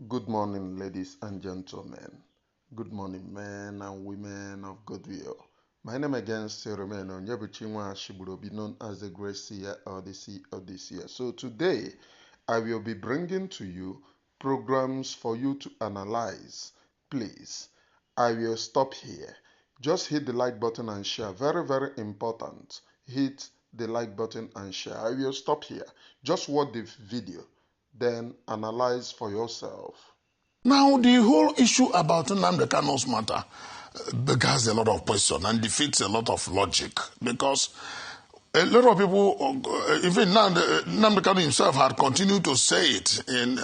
Good morning, ladies and gentlemen. Good morning, men and women of goodwill. My name again still remains Onyebuchinwa Shiburobi, known as the Great Seer or the Sea of the Seer. So today, I will be bringing to you programs for you to analyze. Please, I will stop here. Just hit the like button and share. Very, very important. Hit the like button and share. I will stop here. Just watch the video, then analyze for yourself. Now, the whole issue about Nnamdi Kanu's matter bears a lot of question and defeats a lot of logic, because a lot of people, even now, Nnamdi Kanu himself had continued to say it,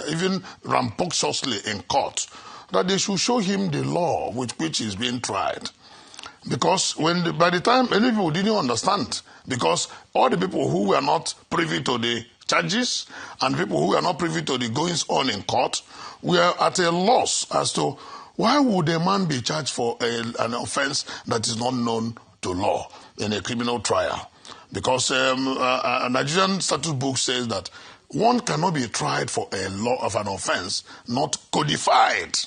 even rambunctiously in court, that they should show him the law with which he's being tried. Because by the time many people didn't understand, because all the people who were not privy to the charges and people who were not privy to the goings on in court were at a loss as to why would a man be charged for an offense that is not known to law in a criminal trial. Because a Nigerian statute book says that one cannot be tried for a law of an offense not codified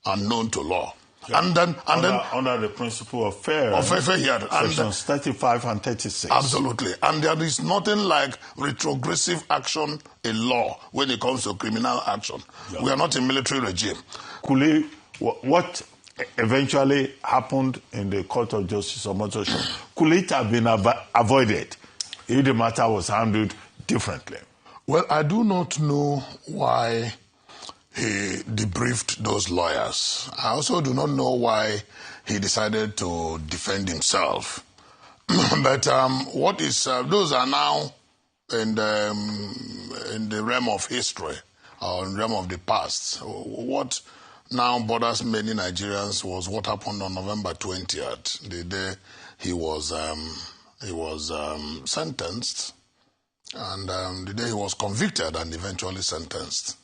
and known to law. Yeah. And then under the principle of fair hearing, sections 35 and 36. Absolutely. And there is nothing like retrogressive action in law when it comes to criminal action. Yeah. We are not a military regime. What eventually happened in the Court of Justice Omoto could it have been avoided if the matter was handled differently? Well, I do not know why he debriefed those lawyers. I also do not know why he decided to defend himself. But what is those are now in the realm of history or in the realm of the past. What now bothers many Nigerians was what happened on November 20th, the day he was sentenced, and the day he was convicted and eventually sentenced.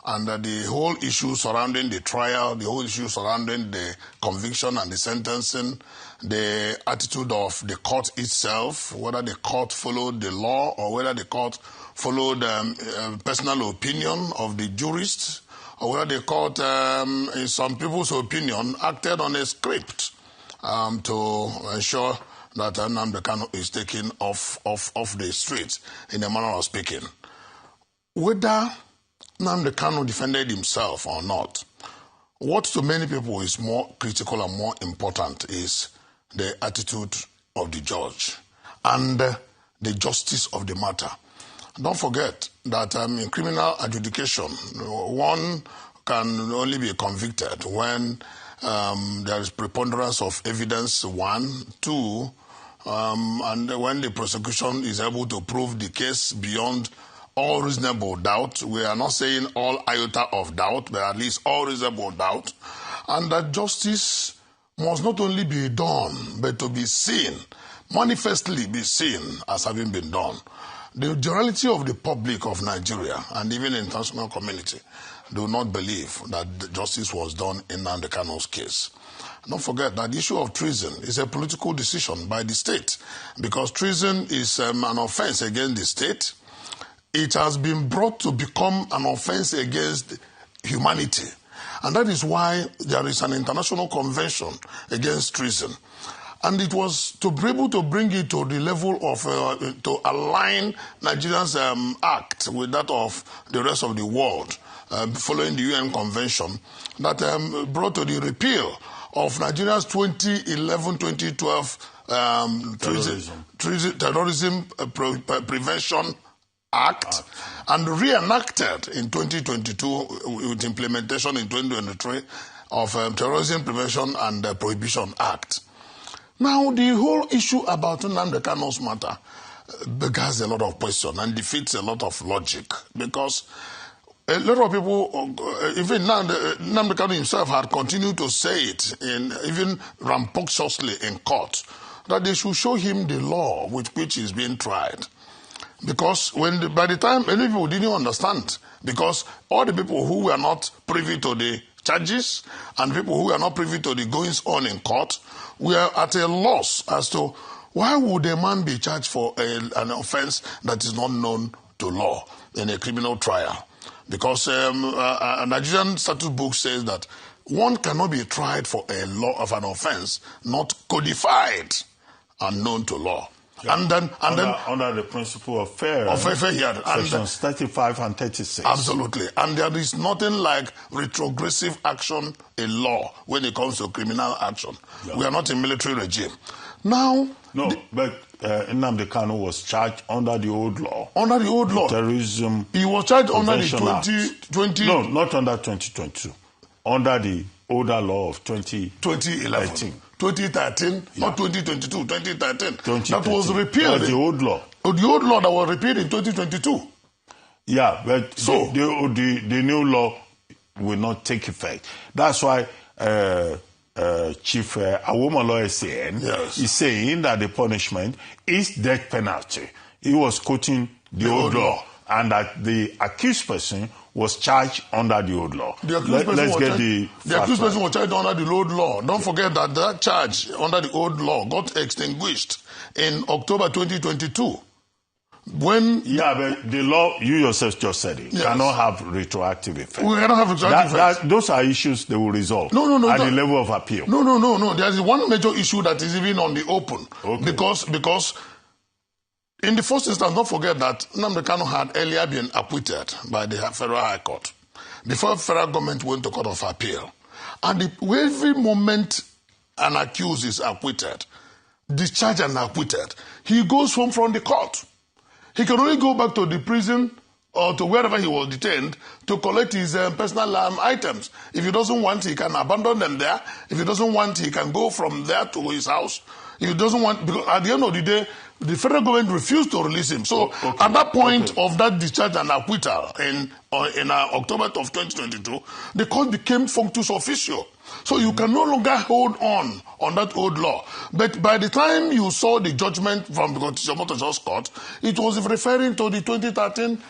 And the whole issue surrounding the trial, the whole issue surrounding the conviction and the sentencing, the attitude of the court itself, whether the court followed the law or whether the court followed personal opinion of the jurists, or whether the court, in some people's opinion, acted on a script to ensure that Nnamdi Kanu is taken off the streets, in a manner of speaking. Whether Nnamdi Kanu defended himself or not, what to many people is more critical and more important is the attitude of the judge and the justice of the matter. Don't forget that in criminal adjudication, one can only be convicted when there is preponderance of evidence, one, two, and when the prosecution is able to prove the case beyond all reasonable doubt. We are not saying all iota of doubt, but at least all reasonable doubt. And that justice must not only be done, but to be seen, manifestly be seen as having been done. The generality of the public of Nigeria and even the international community do not believe that the justice was done in Nnamdi Kanu's case. Don't forget that the issue of treason is a political decision by the state, because treason is an offense against the state. It has been brought to become an offense against humanity. And that is why there is an international convention against treason. And it was to be able to bring it to the level of, to align Nigeria's act with that of the rest of the world, following the UN convention, that brought to the repeal of Nigeria's 2011-2012 terrorism Prevention Act, and reenacted in 2022 with implementation in 2023 of Terrorism Prevention and Prohibition Act. Now, the whole issue about Nnamdi Kanu's matter bears a lot of question and defeats a lot of logic, because a lot of people, even now, Nnamdi Kanu himself had continued to say it, even rambunctiously in court, that they should show him the law with which he's being tried. Because by the time many people didn't understand, because all the people who were not privy to the charges and people who were not privy to the goings on in court were at a loss as to why would a man be charged for an offense that is not known to law in a criminal trial. Because a Nigerian statute book says that one cannot be tried for a law of an offense not codified and known to law. Yeah. And then under the principle of fair hearing, sections 35 and 36. Absolutely. And there is nothing like retrogressive action in law when it comes to criminal action. Yeah. We are not a military regime. Now... No, but Nnamdi Kanu was charged under the old law. Under the old law? Terrorism. He was charged under the 2020... No, not under 2022. Under the older law of 2011. 2013, yeah. Not 2022, 2013. That was repealed. That's the old law. The old law that was repealed in 2022. Yeah, but so, the new law will not take effect. That's why Chief Awomolo SAN is saying that the punishment is death penalty. He was quoting the old law, and that the accused person was charged under the old law. The accused person was charged under the old law. Don't forget that that charge under the old law got extinguished in October 2022. When but the law, you yourself just said it, cannot have retroactive effect. We cannot have retroactive effect. Those are issues they will resolve no, at the level of appeal. No. There is one major issue that is even on the open. Okay. Because in the first instance, don't forget that Nnamdi Kanu had earlier been acquitted by the Federal High Court before federal government went to Court of Appeal. And every moment an accused is acquitted, discharged and acquitted, he goes home from the court. He can only go back to the prison or to wherever he was detained to collect his personal items. If he doesn't want, he can abandon them there. If he doesn't want, he can go from there to his house. If he doesn't want, because at the end of the day, the federal government refused to release him. So at that point of that discharge and acquittal in October of 2022, the court became functus officio. So you can no longer hold on that old law. But by the time you saw the judgment from the Omoto court, it was referring to the 2013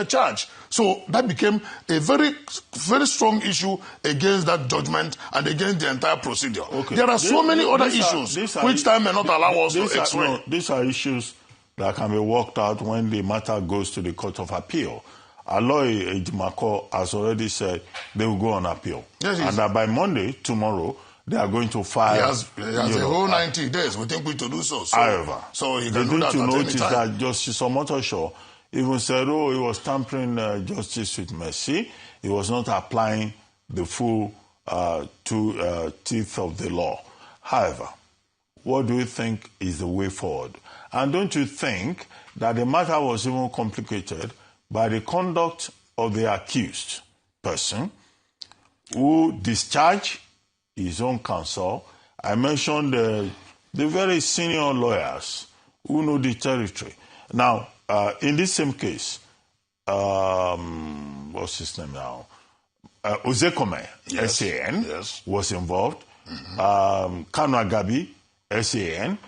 charge. So that became a very, very strong issue against that judgment and against the entire procedure. Okay. There are so many other issues which time may not allow us to explain. These are issues that can be worked out when the matter goes to the Court of Appeal. Aloy Ejimako has already said they will go on appeal. Yes, and that by Monday, tomorrow, they are going to file. He has a whole 90 days. We think we to do so. However, so he can do that to at notice any time. that Justice Omoto even said, he was tampering justice with mercy. He was not applying the full teeth of the law. However, what do you think is the way forward? And don't you think that the matter was even complicated by the conduct of the accused person who discharged his own counsel? I mentioned the very senior lawyers who know the territory. Now, in this same case, what's his name now? Ozekome, SAN, was involved. Kanu Agabi, SAN.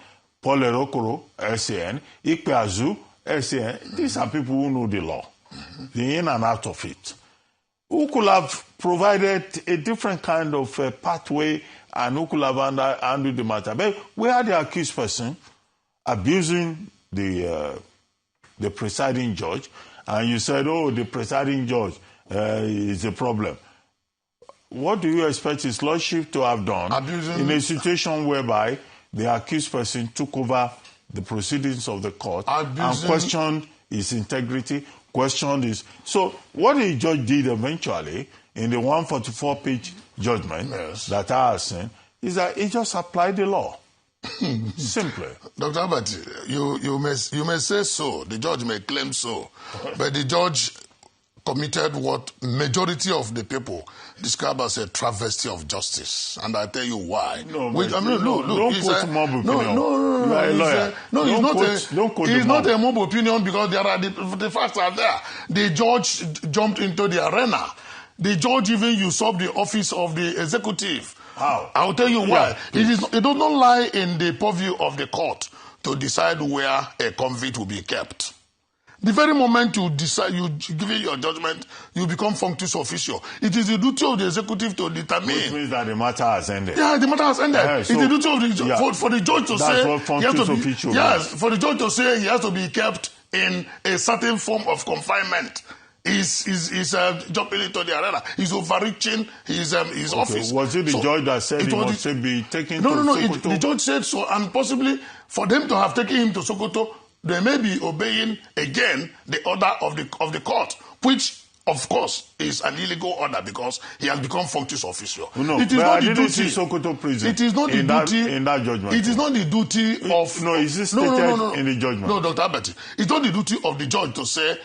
Paul Erokoro, SAN. Ikpeazu, SAN. These are people who know the law, the in and out of it, who could have provided a different kind of pathway and who could have handled the matter. But we had the accused person abusing the presiding judge, and you said, the presiding judge is a problem. What do you expect his lordship to have done in a situation whereby the accused person took over the proceedings of the court and questioned his integrity, questioned his... So what the judge did eventually in the 144-page judgment that I have seen is that he just applied the law. Simply. Dr. Albert, you may say so, the judge may claim so, but the judge committed what majority of the people describe as a travesty of justice, and I tell you why. Don't quote mob opinion. It's not a mob opinion because there are the facts are there. The judge jumped into the arena. The judge even usurped the office of the executive. How? I'll tell you why. It does not lie in the purview of the court to decide where a convict will be kept. The very moment you decide, you give it your judgment, you become functus officio. It is the duty of the executive to determine. Which means that the matter has ended. Yeah, the matter has ended. It's the duty of the for the judge to say. What functus officio for the judge to say he has to be kept in a certain form of confinement He's jumping into the arena. He's overreaching his office. Was it the judge that said he must be taken to Sokoto? The judge said so, and possibly for them to have taken him to Sokoto, they may be obeying again the order of the court, which of course is an illegal order because he has become functus officio. No, it is not I the didn't duty. see Sokoto prison. It is not the duty in that judgment. It is not the duty of. No, is it stated in the judgment? No, Dr. Abati, it's not the duty of the judge to say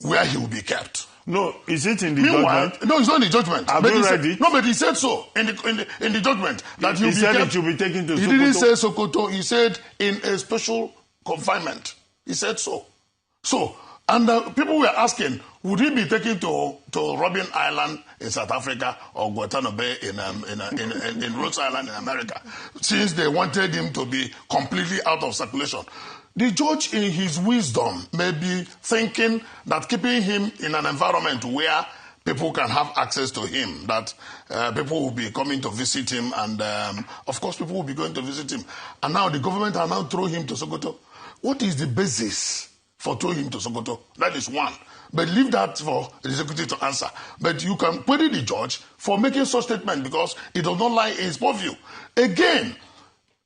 where he will be kept. No, is it in the Meanwhile, judgment? no, it's not in the judgment. Have you read it? No, but he said so in the judgment that he said it should be taken to Sokoto. He didn't say Sokoto. He said in a special confinement. He said so. So, and people were asking, would he be taken to Robben Island in South Africa or Guantanamo Bay in Rhode Island in America, since they wanted him to be completely out of circulation? The judge, in his wisdom, may be thinking that keeping him in an environment where people can have access to him, that people will be coming to visit him, and of course people will be going to visit him. And now the government are now throwing him to Sokoto. What is the basis for throwing him to Sokoto? That is one. But leave that for the executive to answer. But you can query the judge for making such statement because it does not lie in his purview. Again,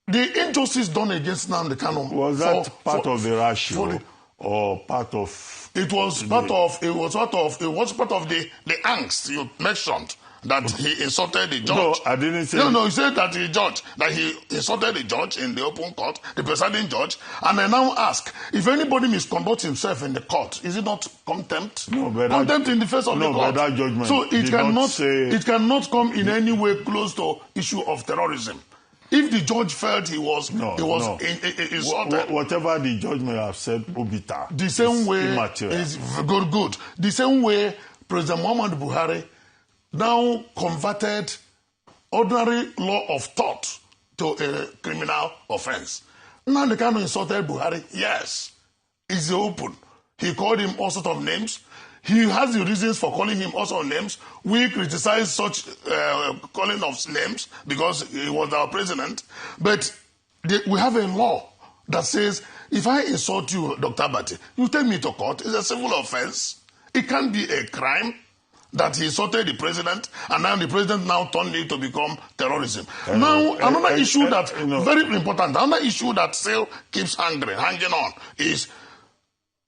the injustice done against Nnamdi Kanu was that part of the ratio or part of? It was part of the angst you mentioned that he insulted the judge. No, I didn't say. No, he said that he insulted the judge in the open court, the presiding judge, and I now ask if anybody misconducts himself in the court, is it not contempt? No, but contempt in the face of the court. No, but that judgment. So it cannot come in any way close to issue of terrorism. If the judge felt he was insulted, whatever the judge may have said, obita. The same way immaterial. is good. The same way President Muhammadu Buhari now converted ordinary law of thought to a criminal offense. Nnamdi Kanu insulted Buhari. Yes, it's open. He called him all sorts of names. He has the reasons for calling him also names. We criticize such calling of names because he was our president. But we have a law that says, if I insult you, Dr. Abati, you take me to court. It's a civil offense. It can't be a crime that he insulted the president, and now the president now turned it to become terrorism. Another issue that very important, another issue that still keeps hanging on is,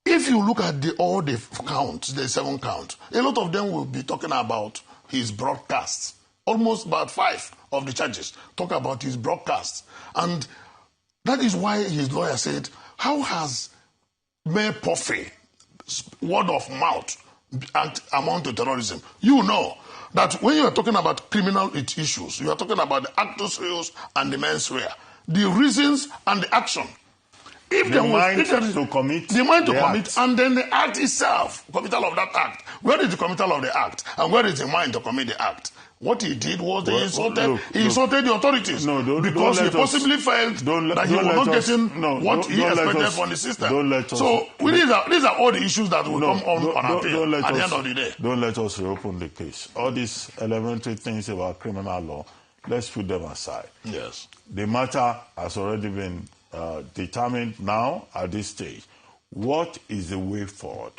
if you look at all the counts, the 7 counts, a lot of them will be talking about his broadcasts. Almost about 5 of the charges talk about his broadcasts. And that is why his lawyer said, how has Mayor Puffy, word of mouth, amount to terrorism? You know that when you are talking about criminal issues, you are talking about the actus reus and the mens rea, the reasons and the action. If the mind to commit, and then the act itself, committal of that act. Where is the committal of the act, and where is the mind to commit the act? What he did was he insulted the authorities because he possibly felt that he was not getting what he expected from the system. So these are all the issues that will come on appeal at the end of the day. Don't let us reopen the case. All these elementary things about criminal law, let's put them aside. Yes. The matter has already been determined now at this stage. What is the way forward?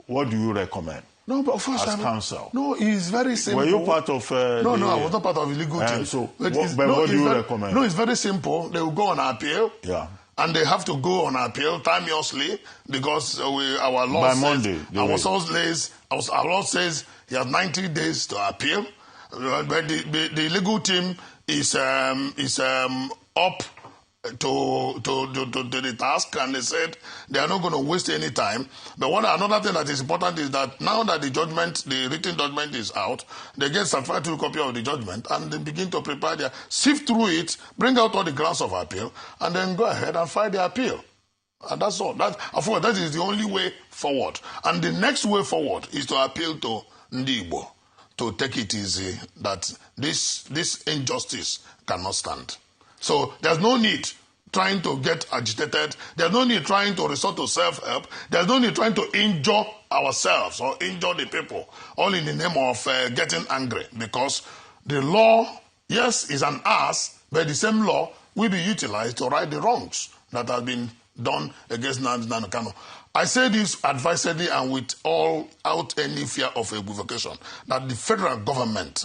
What do you recommend? No, but first, as counsel. No, it's very simple. Were you part of? No, I was not part of the legal team. So, what do you recommend? No, it's very simple. They will go on appeal. Yeah. And they have to go on appeal timeously because our law by says, Monday. Our law says he has 90 days to appeal. But the legal team is up to the task, and they said they are not going to waste any time. But another thing that is important is that now that the written judgment is out, they get certified copy of the judgment and they begin to prepare sift through it, bring out all the grounds of appeal, and then go ahead and file the appeal. And that's all. That is the only way forward. And the next way forward is to appeal to Ndi Igbo to take it easy, that this injustice cannot stand. So there's no need trying to get agitated. There's no need trying to resort to self-help. There's no need trying to injure ourselves or injure the people, all in the name of getting angry. Because the law, yes, is an ass, but the same law will be utilized to right the wrongs that have been done against Nnamdi Kanu. I say this advisedly and without any fear of equivocation, that the federal government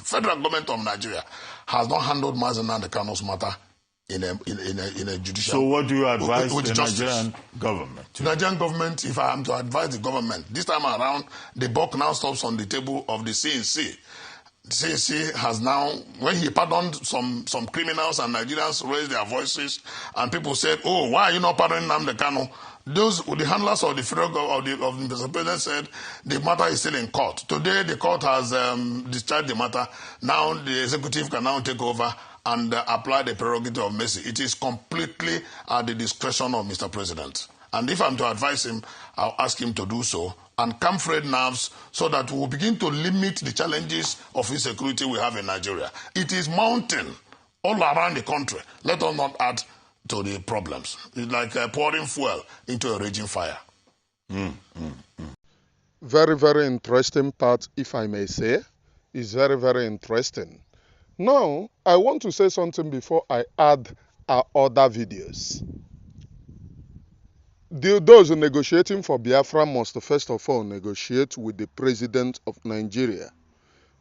of Nigeria, has not handled Nnamdi Kanu's matter in a judicial. So what do you advise with the justice. Nigerian government? The Nigerian government, if I am to advise the government, this time around, the buck now stops on the table of the CNC. The CNC has now, when he pardoned some criminals and Nigerians raised their voices, and people said, "Oh, why are you not pardoning Nnamdi Kanu?" The handlers of the federal government of the Mr. President said the matter is still in court. Today, the court has discharged the matter. Now the executive can now take over and apply the prerogative of mercy. It is completely at the discretion of Mr. President. And if I'm to advise him, I'll ask him to do so and calm frayed nerves so that we will begin to limit the challenges of insecurity we have in Nigeria. It is mounting all around the country. Let us not add to the problems. It's like pouring fuel into a raging fire. Very, very interesting part, if I may say. Is very, very interesting. Now, I want to say something before I add our other videos. Those negotiating for Biafra must first of all negotiate with the president of Nigeria.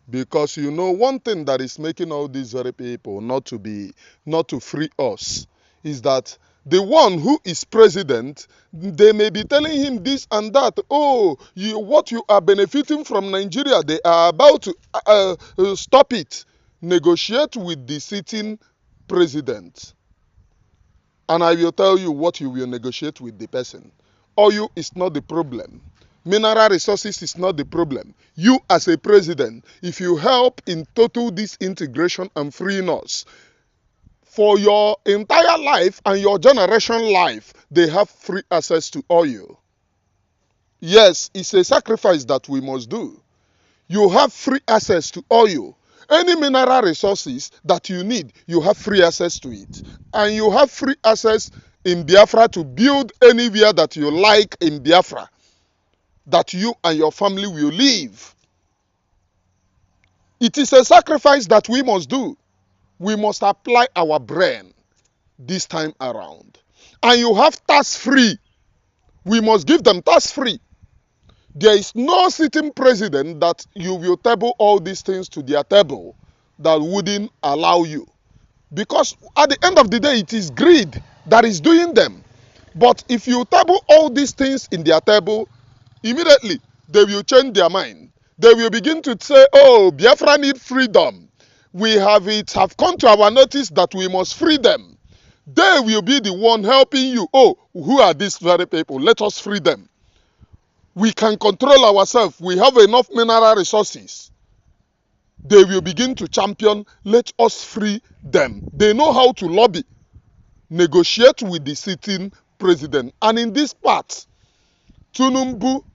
Because you know, one thing that is making all these very people not to free us is that the one who is president, they may be telling him this and that. Oh, what you are benefiting from Nigeria, they are about to stop it. Negotiate with the sitting president. And I will tell you what you will negotiate with the person. Oil is not the problem. Mineral resources is not the problem. You as a president, if you help in total disintegration and freeing us, for your entire life and your generation life, they have free access to oil. Yes, it's a sacrifice that we must do. You have free access to oil. Any mineral resources that you need, you have free access to it. And you have free access in Biafra to build anywhere that you like in Biafra, that you and your family will live. It is a sacrifice that we must do. We must apply our brain this time around. And you have tax-free. We must give them tax-free. There is no sitting president that you will table all these things to their table that wouldn't allow you. Because at the end of the day, it is greed that is doing them. But if you table all these things in their table, immediately they will change their mind. They will begin to say, oh, Biafra need freedom. We have come to our notice that we must free them. They will be the one helping you. Oh, who are these very people? Let us free them. We can control ourselves. We have enough mineral resources. They will begin to champion, let us free them. They know how to lobby, negotiate with the sitting president. And in this part, Tinubu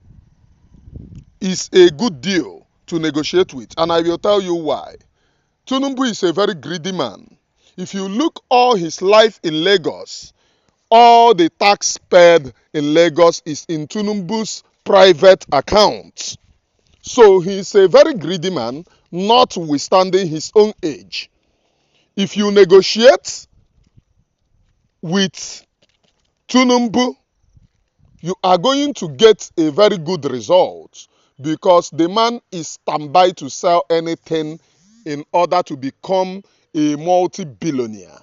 is a good deal to negotiate with. And I will tell you why. Tinubu is a very greedy man. If you look all his life in Lagos, all the tax paid in Lagos is in Tinubu's private accounts. So he is a very greedy man, notwithstanding his own age. If you negotiate with Tinubu, you are going to get a very good result because the man is standby to sell anything in order to become a multi-billionaire.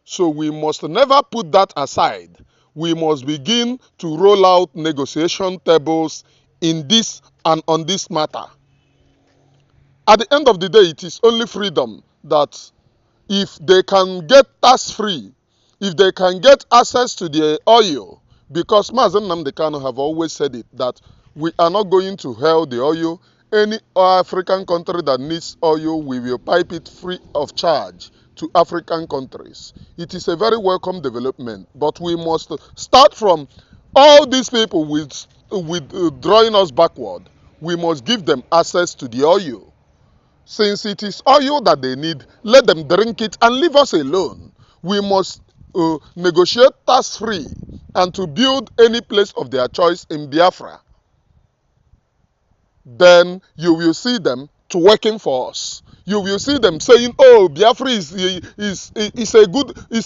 So we must never put that aside. We must begin to roll out negotiation tables in this and on this matter. At the end of the day, it is only freedom that if they can get tax-free, if they can get access to the oil, because Nnamdi Kanu have always said it, that we are not going to hail the oil. Any African country that needs oil, we will pipe it free of charge to African countries. It is a very welcome development, but we must start from all these people with drawing us backward. We must give them access to the oil. Since it is oil that they need, let them drink it and leave us alone. We must negotiate tax-free and to build any place of their choice in Biafra. Then you will see them working for us. You will see them saying, oh, Biafra is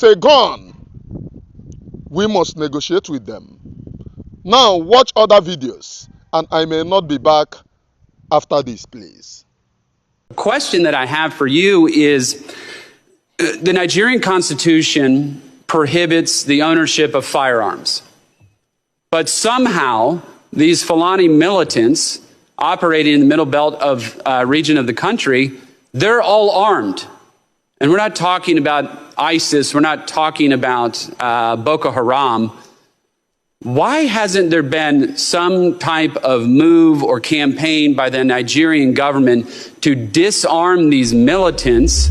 a gun. We must negotiate with them. Now watch other videos, and I may not be back after this, please. The question that I have for you is, the Nigerian Constitution prohibits the ownership of firearms. But somehow, these Fulani militants operating in the middle belt of region of the country, they're all armed. And we're not talking about ISIS. We're not talking about Boko Haram. Why hasn't there been some type of move or campaign by the Nigerian government to disarm these militants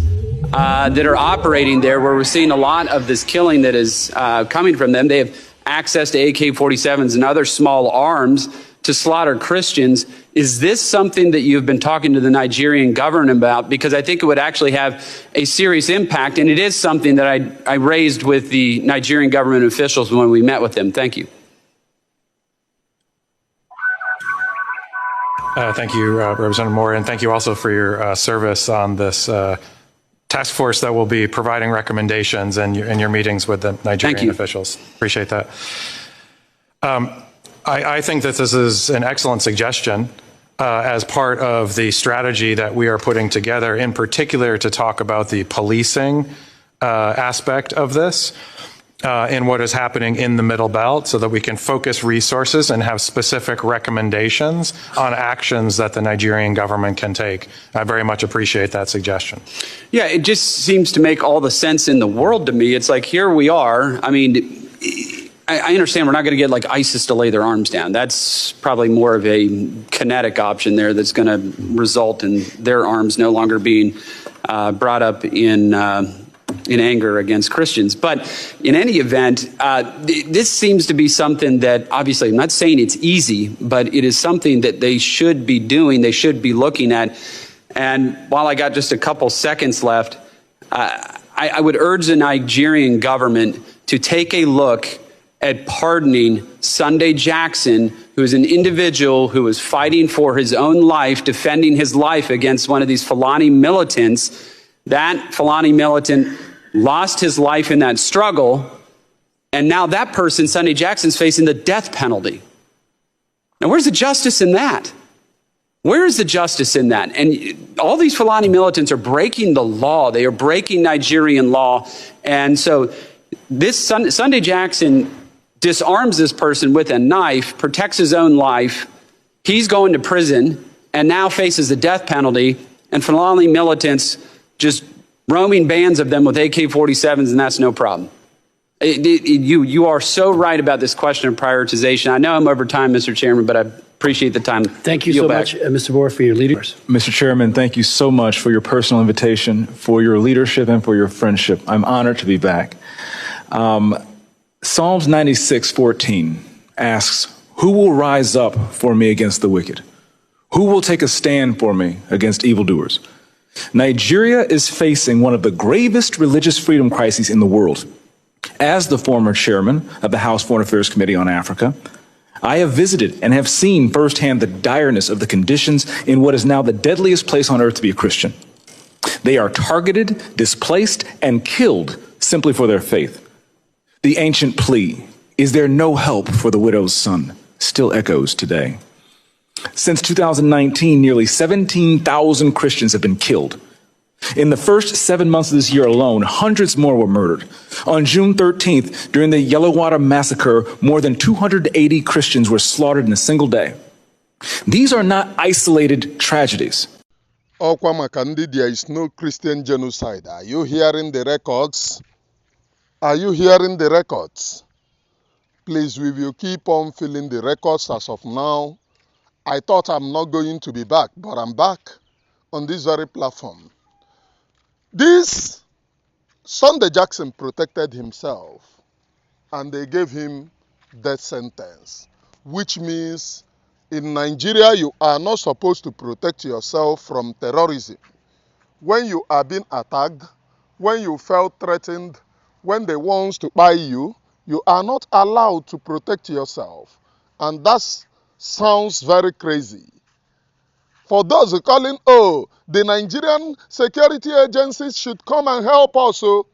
that are operating there, where we're seeing a lot of this killing that is coming from them? They have access to AK-47s and other small arms to slaughter Christians. Is this something that you've been talking to the Nigerian government about? Because I think it would actually have a serious impact, and it is something that I raised with the Nigerian government officials when we met with them. Thank you. Thank you, Representative Moore, and thank you also for your service on this task force that will be providing recommendations and your meetings with the Nigerian officials. Appreciate that. I think that this is an excellent suggestion as part of the strategy that we are putting together, in particular to talk about the policing aspect of this in what is happening in the Middle Belt, so that we can focus resources and have specific recommendations on actions that the Nigerian government can take. I very much appreciate that suggestion. Yeah, it just seems to make all the sense in the world to me. It's like, here we are. I mean, I understand we're not going to get like ISIS to lay their arms down. That's probably more of a kinetic option there that's going to result in their arms no longer being brought up in anger against Christians. But in any event, this seems to be something that, obviously, I'm not saying it's easy, but it is something that they should be doing, they should be looking at. And while I got just a couple seconds left, I would urge the Nigerian government to take a look at pardoning Sunday Jackson, who is an individual who was fighting for his own life, defending his life against one of these Fulani militants. That Fulani militant lost his life in that struggle, and now that person, Sunday Jackson's, facing the death penalty. Now, where's the justice in that? Where is the justice in that? And all these Fulani militants are breaking the law. They are breaking Nigerian law. And so this Sunday Jackson disarms this person with a knife, protects his own life. He's going to prison and now faces the death penalty. And Fulani militants just roaming bands of them with AK-47s, and that's no problem. You are so right about this question of prioritization. I know I'm over time, Mr. Chairman, but I appreciate the time. Thank you so much, Mr. Moore, for your leadership. Mr. Chairman, thank you so much for your personal invitation, for your leadership, and for your friendship. I'm honored to be back. Psalms 96:14 asks, "Who will rise up for me against the wicked? Who will take a stand for me against evildoers?" Nigeria is facing one of the gravest religious freedom crises in the world. As the former chairman of the House Foreign Affairs Committee on Africa, I have visited and have seen firsthand the direness of the conditions in what is now the deadliest place on earth to be a Christian. They are targeted, displaced, and killed simply for their faith. The ancient plea, "Is there no help for the widow's son?" still echoes today. Since 2019, nearly 17,000 Christians have been killed. In the first 7 months of this year alone, hundreds more were murdered. On June 13th, during the Yellowwater massacre, more than 280 Christians were slaughtered in a single day. These are not isolated tragedies. Okwa Makandi, there is no Christian genocide. Are you hearing the records? Are you hearing the records? Please, we will keep on filling the records as of now. I thought I'm not going to be back, but I'm back on this very platform. This Sunday Jackson protected himself, and they gave him death sentence, which means in Nigeria, you are not supposed to protect yourself from terrorism. When you are being attacked, when you felt threatened, when they want to buy you, you are not allowed to protect yourself. And that sounds very crazy. For those who call in, oh, the Nigerian security agencies should come and help us. So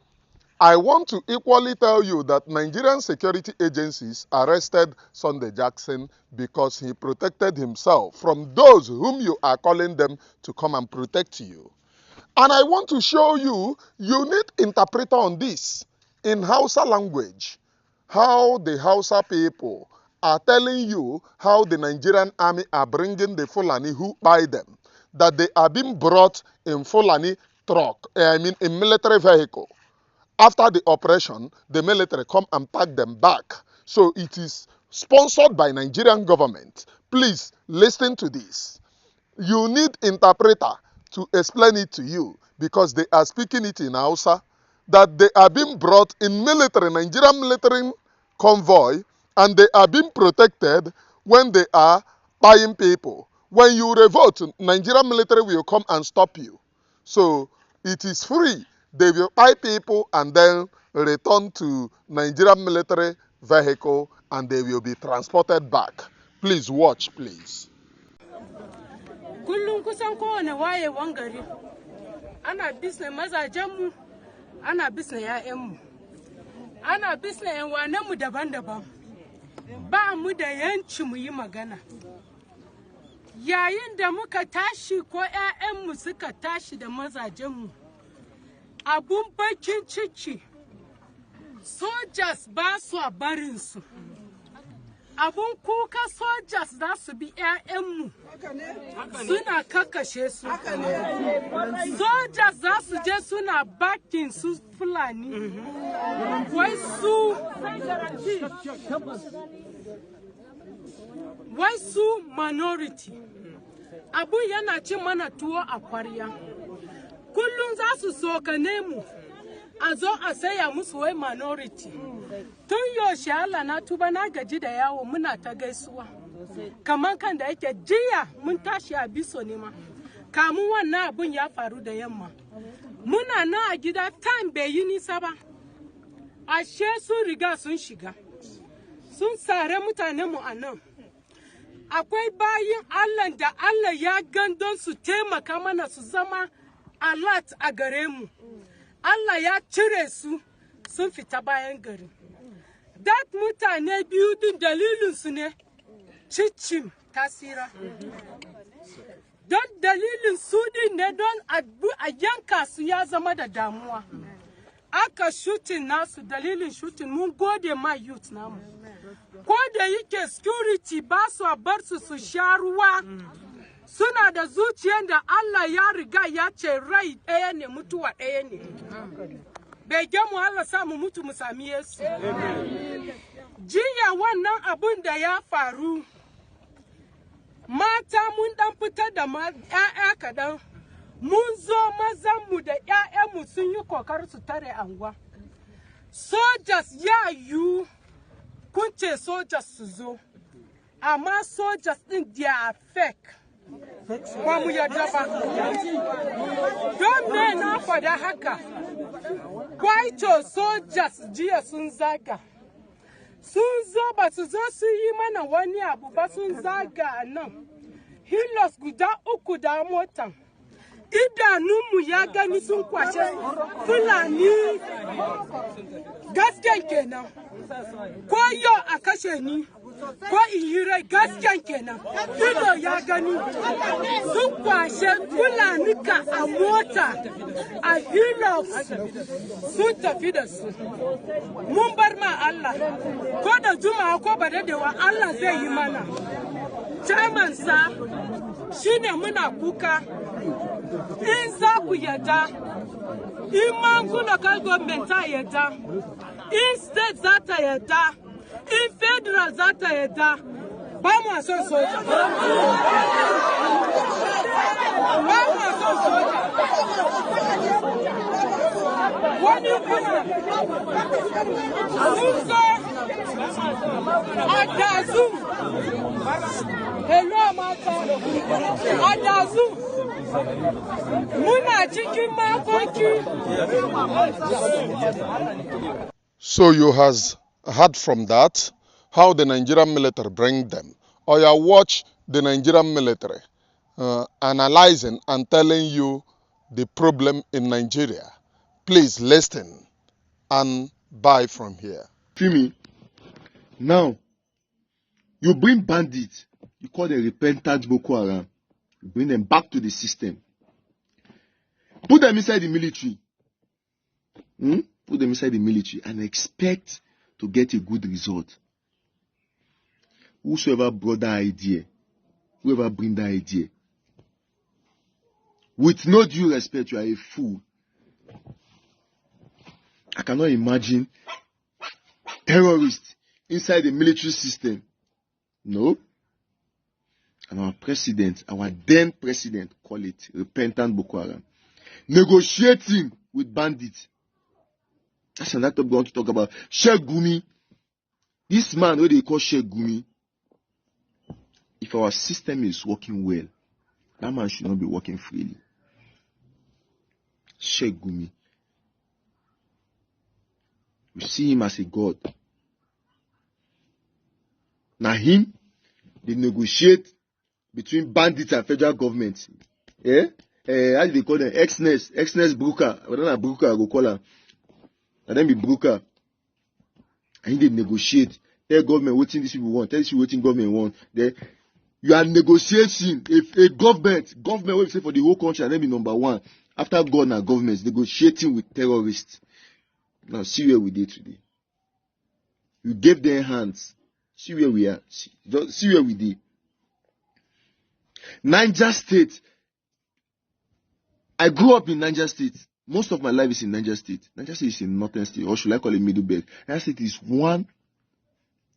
I want to equally tell you that Nigerian security agencies arrested Sunday Jackson because he protected himself from those whom you are calling them to come and protect you. And I want to show you, you need interpreter on this in Hausa language, how the Hausa people are telling you how the Nigerian army are bringing the Fulani who buy them, that they are being brought in Fulani truck, in military vehicle. After the operation, the military come and pack them back. So it is sponsored by Nigerian government. Please listen to this. You need interpreter to explain it to you because they are speaking it in Hausa, that they are being brought in military, Nigerian military convoy, and they are being protected when they are buying people. When you revolt, Nigerian military will come and stop you. So it is free. They will buy people and then return to Nigerian military vehicle and they will be transported back. Please watch, please. Kullum kusan kowane wayewan gari ana bisne mazajenmu, ana bisne 'ya'yanmu, ana bisne 'yan wanenmu daban-daban. Ba mu da yanci mu yi magana. Yayin da muka tashi ko 'ya'yanmu suka tashi da mazajenmu, abun bakin ciki, sojas ba su barinsu. Abun kuka sojas za su bi 'ya'yanmu suna kakashe su. Sojas za su je suna bakin su Fulani. Wai su minority. Abun yana ci mana tuwo a kwarya. Kullum za su sokane mu. A zo a saya musu wai minority. Tun yaushe Allah na tuba na gaji da yawo muna ta gaisuwa. Kaman kan da yake jiya mun tashi a biso ne ma. Kamun wannan abun ya faru da yamma. Muna na a gida time bai yi nisa ba. Ashe sun riga sun shiga. Sun sare mutanenmu a nan. Akwai bayin Allah da Allah ya gandon su taimaka mana su zama alert a gare mu. Allah ya cire su sun fita bayan gari. Dat mutane biyu din dalilin su ne cicim tasira. Don dalilin su din ne don a yanka su ya zama da damuwa. Aka shooting nasu dalilin shooting mun gode ma youth namu. Ko da yake security ba su bar su sha ruwa. Suna da zuciyar da Allah ya riga ya ce rai ɗaya ne mutuwa ɗaya ne. Bege mu Allah sa mu mutu mu sami Yesu. Jiya wannan abun da ya faru, mata mun dan fitar da ƴaƴa kaɗan, mun zo mazanmu da ƴaƴanmu sun yi kokar su tare anguwa. Sojas ya yiwu kun ce sojas su zo, amma sojas ɗin they are fake. Ba mu yarda ba. Don me na faɗa haka? Kwaito sojas jiya sun zaga. Sun zo ba su zo su yi mana wani abu ba sun zaga nan. Hilos guda uku da motan. Idanunmu ya gani sun kwashe Fulani. Gasken kenan. Ko yau a kashe ni. Ko ihirai gasken kenan. Ido ya gani. Sun kwashe Fulani ka a mota. A Hilos sun tafi da su. Mun bar ma Allah. Ko da juma'a ko ba dadewa Allah zai yi mana. Chairman sa shine muna kuka. In za ku yada, in Mangu local government ta yada, in state za ta yada, in federal za ta yada, ba mu son soja. Ba mu son soja. Wani kuna, sun zo a dazu, hello mata, a dazu, muna cikin makoki. So you has heard from that how the Nigerian military bring them. Or you watch the Nigerian military analyzing and telling you the problem in Nigeria. Please listen and buy from here. Feel me? Now, you bring bandits, you call them repentant Boko Haram, you bring them back to the system. Put them inside the military. Put them inside the military and expect to get a good result. Whosoever brought that idea, whoever bring that idea, with no due respect, you are a fool. I cannot imagine terrorists inside the military system. No. And our president, our then president, call it repentant Boko Haram, negotiating with bandits. That's another topic we want to talk about. Sheikh Gumi. This man, what they call Sheikh Gumi, if our system is working well, that man should not be working freely. Sheikh Gumi. We see him as a god. Now him, they negotiate between bandits and federal government. How do they call them? Ex-ness broker. I don't know broker, I go call her. And then be broker. And they negotiate. Tell government what these people want. Tell you what government want. Then you are negotiating. If a government will say for the whole country and then be number one. After God and governments negotiating with terrorists. Now see where we did today. You gave them hands. See where we are. See where we did. Niger State. I grew up in Niger State. Most of my life is in Niger State. Niger State is in northern state, or should I call it middle belt? Niger State is one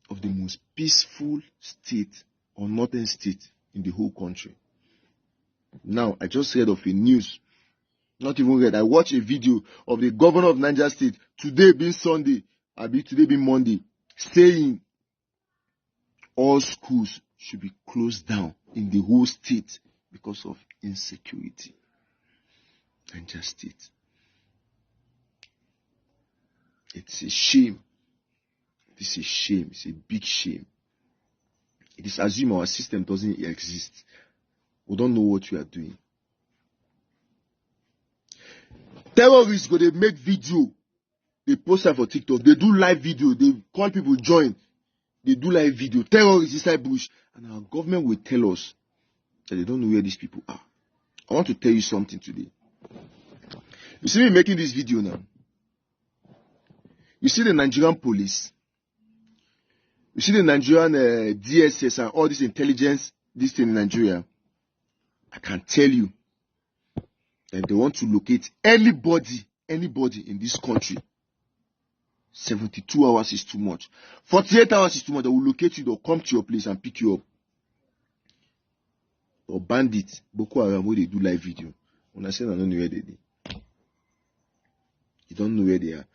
of the most peaceful states or northern state in the whole country. Now, I just read of a news. Not even read. I watched a video of the governor of Niger State, today being Sunday, today being Monday, saying all schools should be closed down in the whole state because of insecurity. Niger State. It's a shame. It's a shame. It's a big shame. It is assumed our system doesn't exist. We don't know what we are doing. Terrorists go, they make video. They post that for TikTok. They do live video. They call people join. They do live video. Terrorists inside bush. And our government will tell us that they don't know where these people are. I want to tell you something today. You see me making this video now. You see the Nigerian police. You see the Nigerian DSS and all this intelligence, this thing in Nigeria. I can tell you that they want to locate anybody in this country. 72 hours is too much. 48 hours is too much. They will locate you. They'll come to your place and pick you up. Or bandits, Boko Haram, where they do live video. When I say I don't know where they are. You don't know where they are.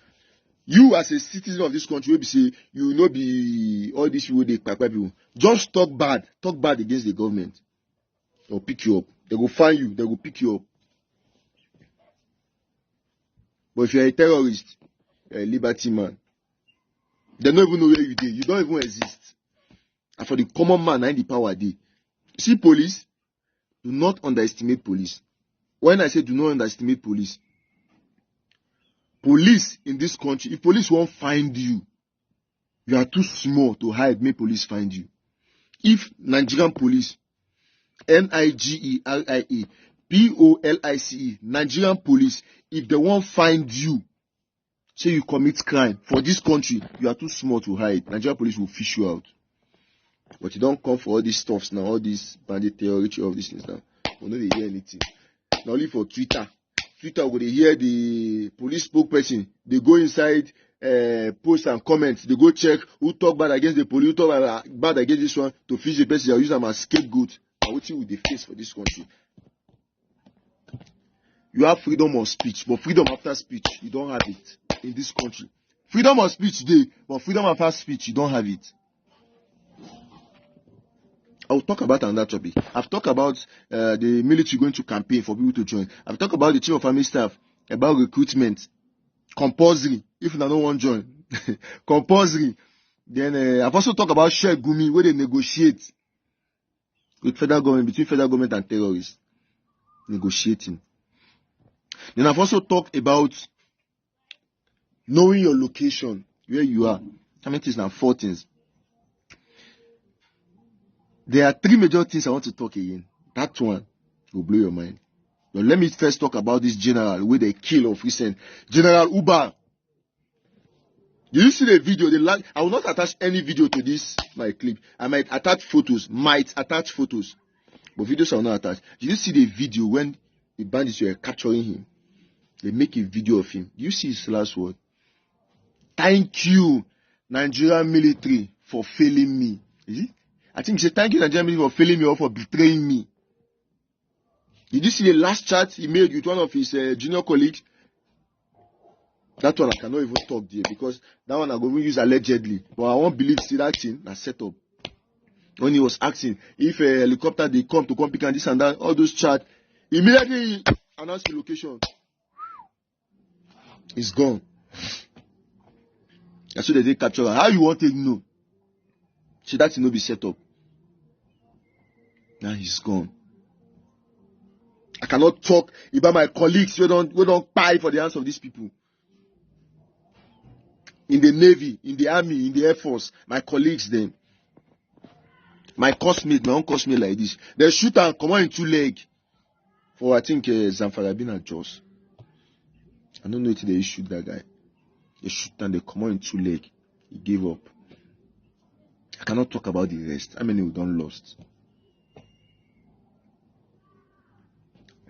You as a citizen of this country, will say you will not be all these people, they people. Just talk bad against the government. They'll pick you up. They will find you. They will pick you up. But if you're a terrorist, you're a liberty man, they don't even know where you are. You don't even exist. And for the common man, I the power day. See, police, do not underestimate police. When I say do not underestimate police, police in this country, if police won't find you, you are too small to hide, make police find you. If Nigerian police, Nigeria, police, Nigerian police, if they won't find you, say you commit crime for this country, you are too small to hide. Nigerian police will fish you out. But you don't come for all these stuffs now, all these bandit theory, all these things now. We don't hear anything. Not only for Twitter. Twitter, when they hear the police spokesperson, they go inside posts and comments. They go check who talk bad against the police, who talk bad against this one, to fish the person. They use them as scapegoat. And what will they face for this country? You have freedom of speech, but freedom after speech, you don't have it in this country. Freedom of speech today, but freedom after speech, you don't have it. I'll talk about another topic. I've talked about the military going to campaign for people to join. I've talked about the chief of army staff, about recruitment, compulsory, if you don't want to join, compulsory. Then I've also talked about Sheikh Gumi, where they negotiate with federal government, between federal government and terrorists, negotiating. Then I've also talked about knowing your location, where you are. How many things now? 4 things. There are 3 major things I want to talk again. That one will blow your mind. But let me first talk about this general with the kill of recent. General Uba. Did you see the video? I will not attach any video to this, my clip. I might attach photos. But videos I will not attach. Did you see the video when the bandits were capturing him? They make a video of him. Do you see his last word? Thank you, Nigerian military, for failing me. Is it? I think he said, thank you, Nigerian military, for failing me or for betraying me. Did you see the last chat he made with one of his junior colleagues? That one I cannot even talk there because that one I'm going to use allegedly. But I won't believe see that thing that's set up. When he was asking if a helicopter they come pick and this and that, all those chats, immediately announced the location. It's gone. That's what they capture her. How you want to know? See that thing no be set up. Now he's gone. I cannot talk about my colleagues who don't pay for the hands of these people. In the Navy, in the Army, in the Air Force, my colleagues then. My classmate, my own classmate like this. They shoot and come on in 2 legs. For I think Zamfarabin and Jos. I don't know if they shoot that guy. They shoot and they come on in 2 legs. He gave up. I cannot talk about the rest. How many we done lost?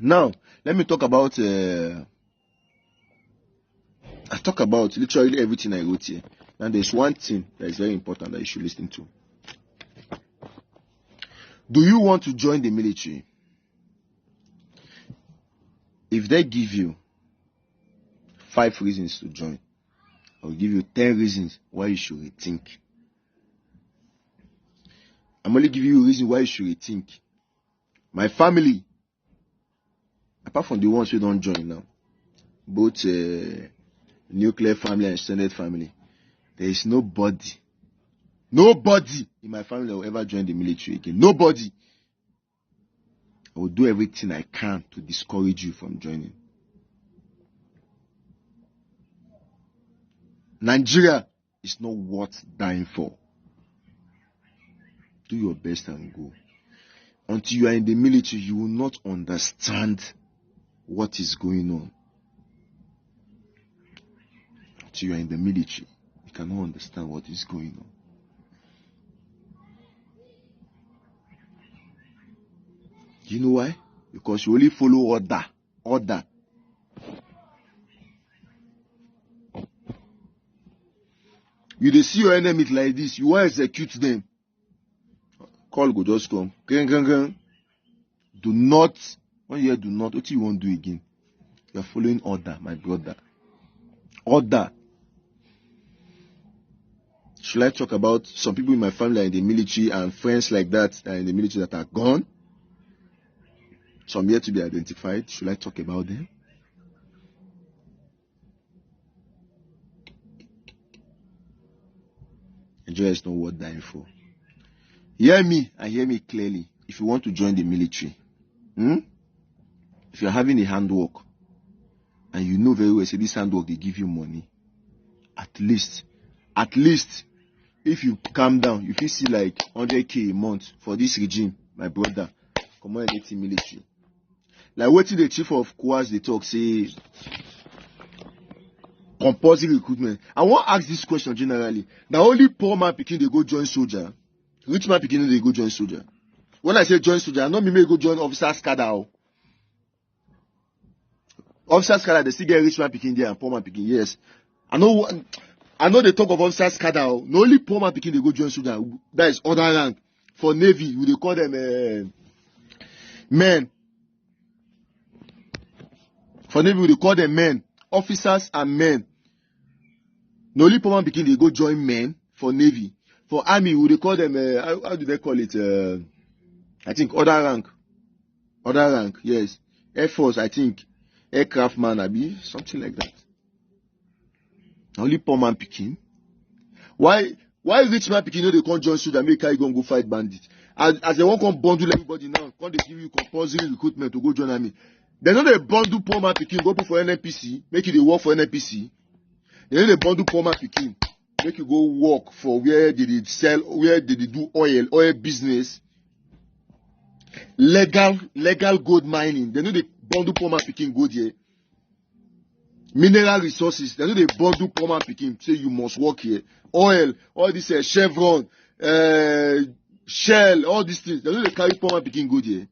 Now, let me talk about I talk about literally everything I wrote here. And there's one thing that is very important that you should listen to. Do you want to join the military? If they give you 5 reasons to join, I'll give you 10 reasons why you should rethink. I'm only giving you a reason why you should rethink. My family, apart from the ones who don't join now, both nuclear family and extended family, there is nobody in my family that will ever join the military again. Nobody. I will do everything I can to discourage you from joining. Nigeria is not worth dying for. Do your best and go. Until you are in the military, you will not understand what is going on. Until you are in the military, you cannot understand what is going on. Do you know why? Because you only follow order. Order. You dey see your enemies like this, you want to execute them. Call go just come. Do not, when you hear do not, what you won't do again? You are following order, my brother. Order. Should I talk about some people in my family are in the military and friends like that are in the military that are gone? Some yet to be identified. Should I talk about them? Nigeria is not worth dying for. Hear me and hear me clearly. If you want to join the military, if you're having a handwork and you know very well, say this handwork, they give you money. At least, if you calm down, if you see like 100K a month for this regime, my brother, come on and get in military. Like what the chief of Kwas they talk, say compulsory recruitment. I want to ask this question generally. Now only poor man picking they go join soldier. Rich man picking they go join soldier. When I say join soldier, I know me may go join officers cadre. Officers cadre, they still get rich man picking there and poor man picking. Yes. I know they talk of officers cadre. No only poor man picking they go join soldier. That is other rank. For Navy, we they call them men. For Navy, we they call them men. Officers and men. No only poor man picking they go join men for Navy. For Army, we they call them how do they call it? I think other rank. Other rank, yes. Air Force, I think aircraft man, abi something like that. Only poor man picking. Why rich man picking? You know they can't join soldier, make you go fight bandits. As they won't come bundle everybody now, can't they give you compulsory recruitment to go join army? They know they bundle poor man picking, go put for NNPC, make you they work for NNPC. They dey bundle poor man pikin. Make you go work for where they sell, where they do oil business. Legal gold mining. They know they bundle poor man pikin go there. Mineral resources. They know they bundle poor man pikin. Say you must work here. Oil, all this Chevron, Shell, all these things. They know they carry poor man pikin go there.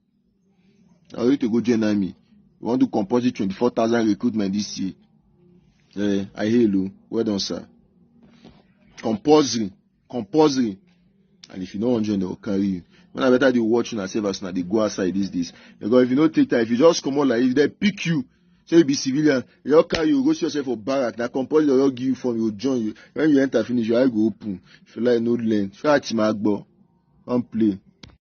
I ready to go join army. We want to compulsory 24,000 recruitment this year. I hear you. Well done, sir. Compulsory. And if you don't want to join, they will carry you. When I better they watch you and save us now, they go outside these days. Because if you don't take time, if you just come out like if they pick you, say you be civilian, they all carry you, go see yourself for barrack. Now compulsory, they'll give you form, you'll join you. When you enter, finish, your eye go open. If you like no length, try to magbo. Don't play.